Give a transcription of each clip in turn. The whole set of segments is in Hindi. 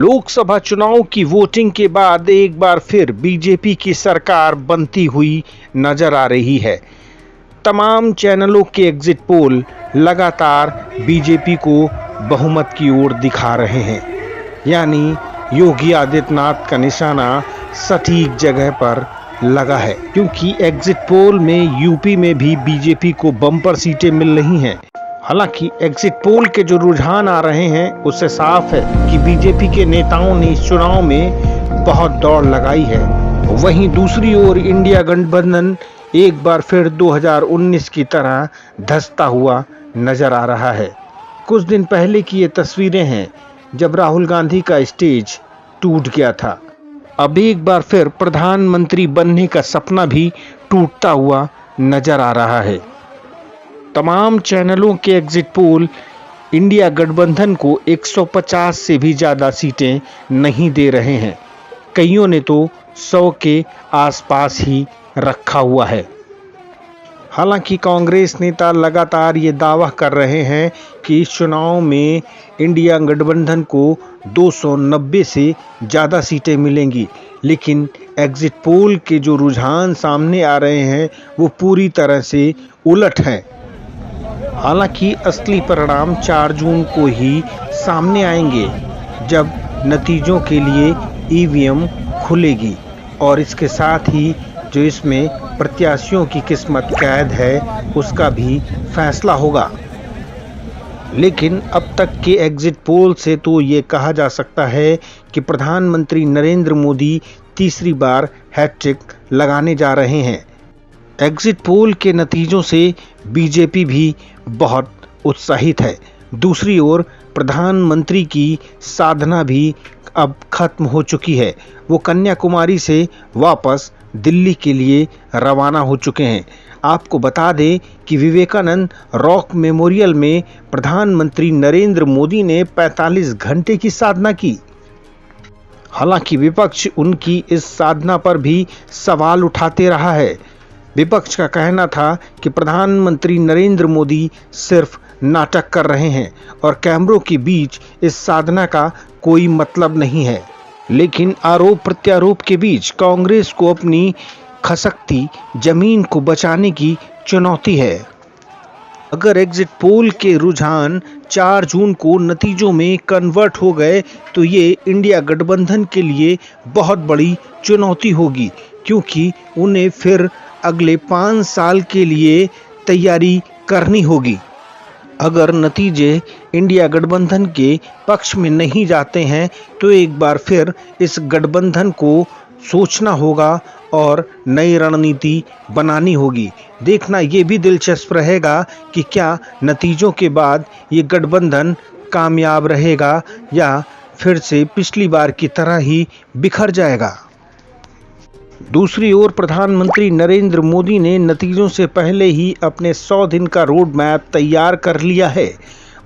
लोकसभा चुनाव की वोटिंग के बाद एक बार फिर बीजेपी की सरकार बनती हुई नजर आ रही है। तमाम चैनलों के एग्जिट पोल लगातार बीजेपी को बहुमत की ओर दिखा रहे हैं, यानी योगी आदित्यनाथ का निशाना सटीक जगह पर लगा है, क्योंकि एग्जिट पोल में यूपी में भी बीजेपी को बम्पर सीटें मिल रही हैं। हालांकि एग्जिट पोल के जो रुझान आ रहे हैं उससे साफ है कि बीजेपी के नेताओं ने इस चुनाव में बहुत दौड़ लगाई है। वहीं दूसरी ओर इंडिया गठबंधन एक बार फिर 2019 की तरह धंसता हुआ नजर आ रहा है। कुछ दिन पहले की ये तस्वीरें हैं जब राहुल गांधी का स्टेज टूट गया था। अब एक बार फिर प्रधानमंत्री बनने का सपना भी टूटता हुआ नजर आ रहा है। तमाम चैनलों के एग्जिट पोल इंडिया गठबंधन को 150 से भी ज़्यादा सीटें नहीं दे रहे हैं। कईयों ने तो 100 के आसपास ही रखा हुआ है। हालांकि कांग्रेस नेता लगातार ये दावा कर रहे हैं कि इस चुनाव में इंडिया गठबंधन को 290 से ज़्यादा सीटें मिलेंगी, लेकिन एग्जिट पोल के जो रुझान सामने आ रहे हैं वो पूरी तरह से उलट हैं। हालांकि असली परिणाम 4 जून को ही सामने आएंगे, जब नतीजों के लिए ईवीएम खुलेगी और इसके साथ ही जो इसमें प्रत्याशियों की किस्मत कैद है उसका भी फैसला होगा। लेकिन अब तक के एग्जिट पोल से तो ये कहा जा सकता है कि प्रधानमंत्री नरेंद्र मोदी तीसरी बार हैट्रिक लगाने जा रहे हैं। एग्जिट पोल के नतीजों से बीजेपी भी बहुत उत्साहित है। दूसरी ओर प्रधानमंत्री की साधना भी अब खत्म हो चुकी है। वो कन्याकुमारी से वापस दिल्ली के लिए रवाना हो चुके हैं। आपको बता दें कि विवेकानंद रॉक मेमोरियल में प्रधानमंत्री नरेंद्र मोदी ने 45 घंटे की साधना की। हालांकि विपक्ष उनकी इस साधना पर भी सवाल उठाते रहा है। विपक्ष का कहना था कि प्रधानमंत्री नरेंद्र मोदी सिर्फ नाटक कर रहे हैं और कैमरों के बीच इस साधना का कोई मतलब नहीं है। लेकिन आरोप प्रत्यारोप के बीच कांग्रेस को अपनी खसकती जमीन को बचाने की चुनौती है। अगर एग्जिट पोल के रुझान 4 जून को नतीजों में कन्वर्ट हो गए तो ये इंडिया गठबंधन के लिए बहुत बड़ी चुनौती होगी, क्योंकि उन्हें फिर अगले 5 साल के लिए तैयारी करनी होगी। अगर नतीजे इंडिया गठबंधन के पक्ष में नहीं जाते हैं तो एक बार फिर इस गठबंधन को सोचना होगा और नई रणनीति बनानी होगी। देखना ये भी दिलचस्प रहेगा कि क्या नतीजों के बाद ये गठबंधन कामयाब रहेगा या फिर से पिछली बार की तरह ही बिखर जाएगा। दूसरी ओर प्रधानमंत्री नरेंद्र मोदी ने नतीजों से पहले ही अपने 100 दिन का रोड मैप तैयार कर लिया है।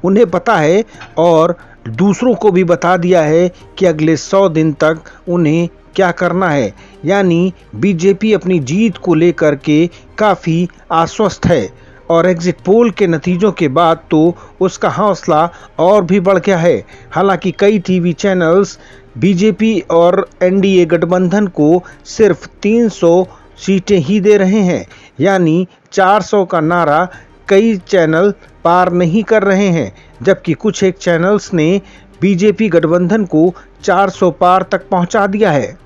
उन्हें पता है और दूसरों को भी बता दिया है कि अगले 100 दिन तक उन्हें क्या करना है। यानी बीजेपी अपनी जीत को लेकर के काफ़ी आश्वस्त है और एग्जिट पोल के नतीजों के बाद तो उसका हौसला और भी बढ़ गया है। हालांकि कई टीवी चैनल्स बीजेपी और एनडीए गठबंधन को सिर्फ 300 सीटें ही दे रहे हैं, यानी 400 का नारा कई चैनल पार नहीं कर रहे हैं, जबकि कुछ एक चैनल्स ने बीजेपी गठबंधन को 400 पार तक पहुंचा दिया है।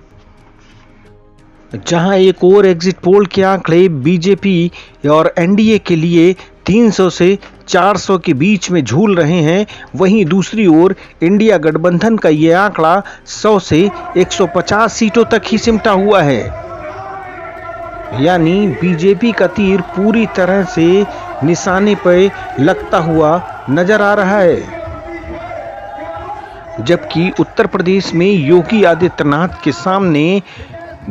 जहां एक और एग्जिट पोल के आंकड़े बीजेपी और एनडीए के लिए 300 से 400 के बीच में झूल रहे हैं, वहीं दूसरी ओर इंडिया गठबंधन का ये आंकड़ा 100 से 150 सीटों तक ही सिमटा हुआ है। यानी बीजेपी का तीर पूरी तरह से निशाने पर लगता हुआ नजर आ रहा है। जबकि उत्तर प्रदेश में योगी आदित्यनाथ के सामने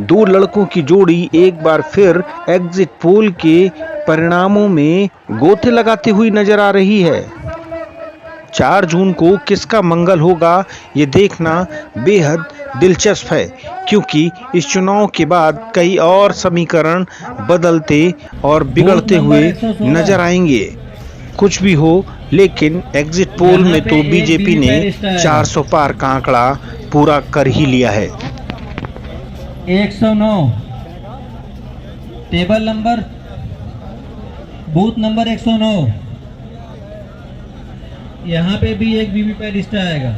2 लड़कों की जोड़ी एक बार फिर एग्जिट पोल के परिणामों में गोते लगाती हुई नजर आ रही है। 4 जून को किसका मंगल होगा ये देखना बेहद दिलचस्प है, क्योंकि इस चुनाव के बाद कई और समीकरण बदलते और बिगड़ते हुए नजर आएंगे। कुछ भी हो, लेकिन एग्जिट पोल में तो बीजेपी ने 400 पार का आंकड़ा पूरा कर ही लिया है। 109 टेबल नंबर, बूथ नंबर 109, यहाँ पे भी एक वीवीपैट लिस्ट आएगा।